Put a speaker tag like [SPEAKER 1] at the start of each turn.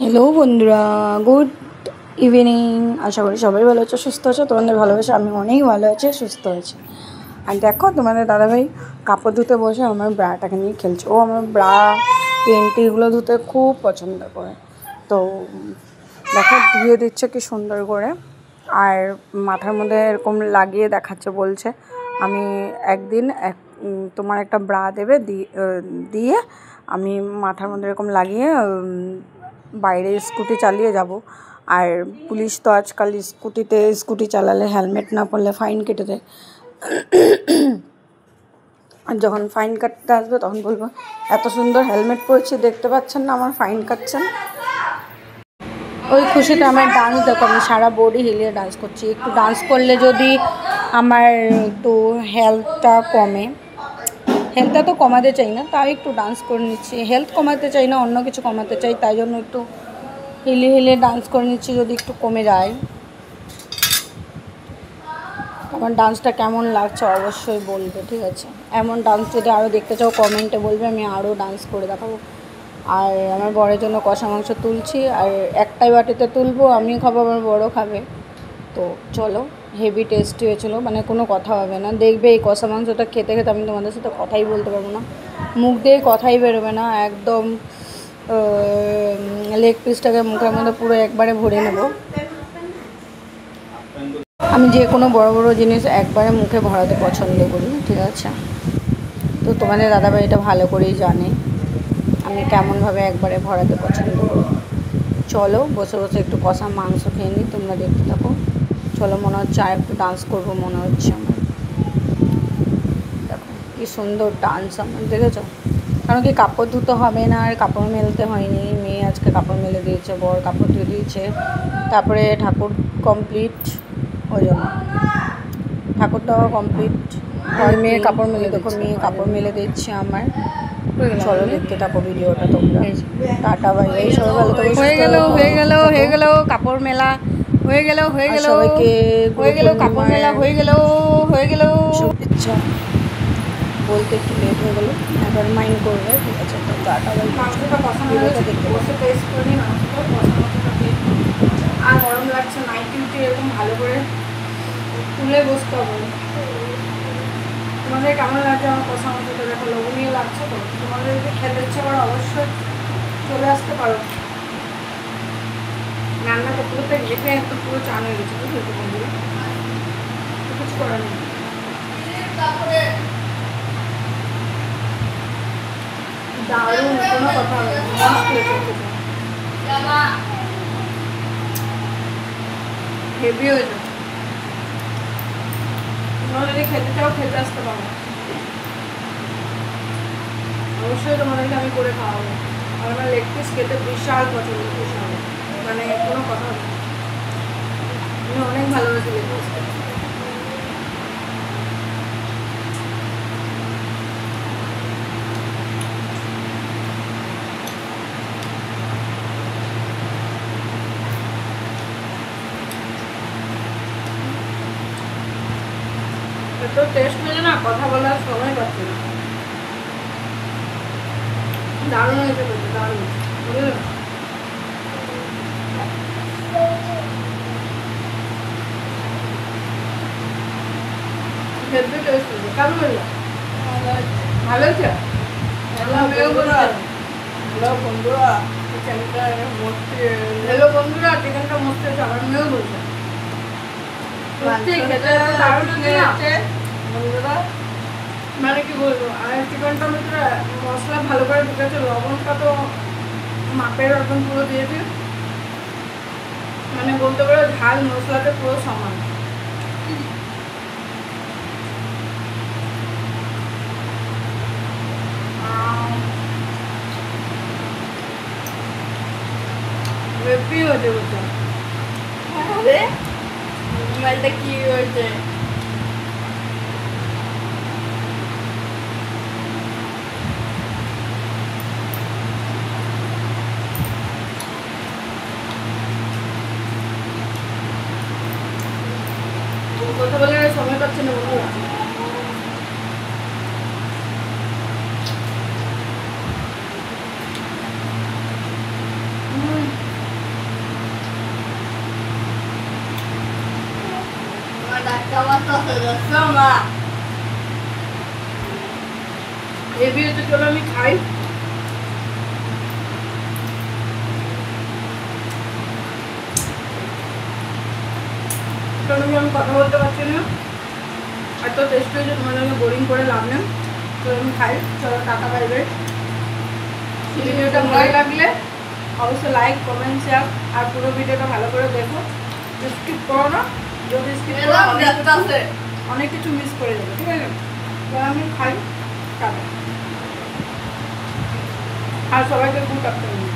[SPEAKER 1] Hello বন্ধুরা, good evening. আশা করি সবাই ভালো আছো, সুস্থ আছো। তোমাদের ভালোবাসা আমি অনেক ভালো আছি, সুস্থ আছি। আর দেখো, তোমাদের দাদাভাই কাপড় ধুতে বসে আমার ব্রাটাকে নিয়ে খেলছে। ও আমার ব্রা পেন্টিগুলো ধুতে খুব পছন্দ করে। তো দেখো, ধুয়ে দিচ্ছে কি সুন্দর করে। আর মাথার মধ্যে এরকম লাগিয়ে দেখাচ্ছে, বলছে আমি একদিন তোমার একটা ব্রা দেবে, দিয়ে আমি মাথার মধ্যে এরকম লাগিয়ে বাইরে স্কুটি চালিয়ে যাব। আর পুলিশ তো আজকাল স্কুটি চালালে হেলমেট না পরলে ফাইন কেটে দেয়। আর যখন ফাইন কাটতে আসবে তখন বলবো, এত সুন্দর হেলমেট পরেছি, দেখতে পাচ্ছেন না আমার ফাইন কাটছেন। ওই খুশিতে আমার ডান্স দেখো, আমি সারা বডি হিলিয়ে ডান্স করছি। একটু ডান্স করলে যদি আমার একটু হেলথটা কমে, হেলথটা তো কমাতে চাই না, তাই একটু ডান্স করে নিচ্ছি। হেলথ কমাতে চাই না, অন্য কিছু কমাতে চাই, তাই জন্য একটু হিলিয়ে ডান্স করে নিচ্ছি, যদি একটু কমে যায়। আমার ডান্সটা কেমন লাগছে অবশ্যই বলবে, ঠিক আছে? এমন ডান্স যদি আরও দেখতে চাও কমেন্টে বলবে, আমি আরও ডান্স করে দেখাবো। আর আমার বরের জন্য কষা মাংস তুলছি, আর একটাই বাটিতে তুলবো, আমি খাবো, আমার বড় খাবে। তো চলো, হেভি টেস্টি হয়েছিলো, মানে কোনো কথা হবে না। দেখবে এই কষা মাংসটা খেতে খেতে আমি তোমাদের সাথে কথাই বলতে পারবো না, মুখ দিয়ে কথাই বেরোবে না। একদম লেগ পিসটাকে মুখের মধ্যে পুরো একবারে ভরে নেব। আমি যে কোনো বড় বড় জিনিস একবারে মুখে ভরাতে পছন্দ করি, ঠিক আছে? তো তোমাদের দাদাভাই এটা ভালো করেই জানে আমি কেমনভাবে একবারে ভরাতে পছন্দ করি। চলো বসে বসে একটু কষা মাংস খেয়ে নিই, তোমরা দেখতে থাকো। চলো, মনে হচ্ছে আর একটু ডান্স করবো মনে হচ্ছে আমার। দেখো কি সুন্দর ডান্স আমার, দেখেছো? কারণ কি, কাপড় ধুতে হবে না, আর কাপড় মেলতে হয়নি। মেয়ে আজকে কাপড় মেলে দিয়েছে, বর কাপড় ধুয়ে দিয়েছে, তারপরে ঠাকুর কমপ্লিট। ওই জন্য ঠাকুর দেওয়া কমপ্লিট। আর মেয়ে কাপড় মেলে, দেখো মেয়ে কাপড় মেলে দিচ্ছে আমার। চলো দেখতে থাকো ভিডিওটা তোমরা। টাটা বাই বাই, সবাই ভালো থাকো। হয়ে গেল কাপড় মেলা, হয়ে গেল সবাইকে হয়ে গেল কাপড় মেলা, হয়ে গেল শুভেচ্ছা। বলতে একটু লেট হয়ে গেলো, এবার মাইন্ড করবে, ঠিক আছে? তো টাটা বাই। মাংসটা ভিডিওটা দেখতে বসে টেস্ট করি আর গরম লাগছে, নাইটি এরকম ভালো করে তুলে বসতে হবে। তোমাদের কেমন লাগছে আমার কষা মাংসটা? দেখো লবণীয় লাগছে তো। তোমাদের যদি খেতে ইচ্ছে করে অবশ্যই চলে আসতে পারো। রান্না করতে করতে দেখে একটু পুরো চান হয়ে গেছে, বুঝলি তো বন্ধুরা? কিছু করার নেই। দারুণ, কোনো কথা হবে না। হেভি হয়েছে। তোমরা যদি খেতে চাও খেতে আসতে পারো, অবশ্যই তোমাদেরকে আমি করে খাওয়াবো। আর আমার লেগ পিস খেতে বিশাল পছন্দ, বিশাল, মানে কোনো কথা নেই। আমি অনেক ভালোবাসি লেগ পিস খেতে। এত টেস্ট হয়েছে না, কথা বলার সময় পাচ্ছি না। দারুণ হয়েছে, দারুণ, বুঝলেন? হেভি টেস্ট হয়েছে। কেমন হলো? ভালো হয়েছে। হ্যালো বন্ধুরা, চিকেনটা মস্ত হয়েছে। আমার মেয়েও বলছে বন্ধুরা, মানে কি বলবো। আর চিকেনটার ভিতরে মশলা ভালো করে ঢুকেছে, লবণটা তো মাপের একদম পুরো দিয়েছি, মানে বলতে পারো ঝাল মশলাটা পুরো সমান। হেভি হয়েছে বলছে। মোবাইলটা কি হয়েছে? কথা বলে সময় পাচ্ছে না বন্ধুরা। এই ভিডিওতে চলো আমি খাই। আমি কথা বলতে পারছি না, এত টেস্ট হয়েছে, তোমাদেরকে বোরিং করে লাভ নেই। তো আমি খাই, চলো টাটা বাই বাই। ভিডিওটা ভালো লাগলে অবশ্যই লাইক কমেন্ট শেয়ার, আর পুরো ভিডিওটা ভালো করে দেখো, স্কিপ করো না। যদি স্কিপ করো অনেক কিছু মিস করে যাবে, ঠিক আছে? তো আমি খাই, টাটা। আর সবাইকে গুড আফটারনুন।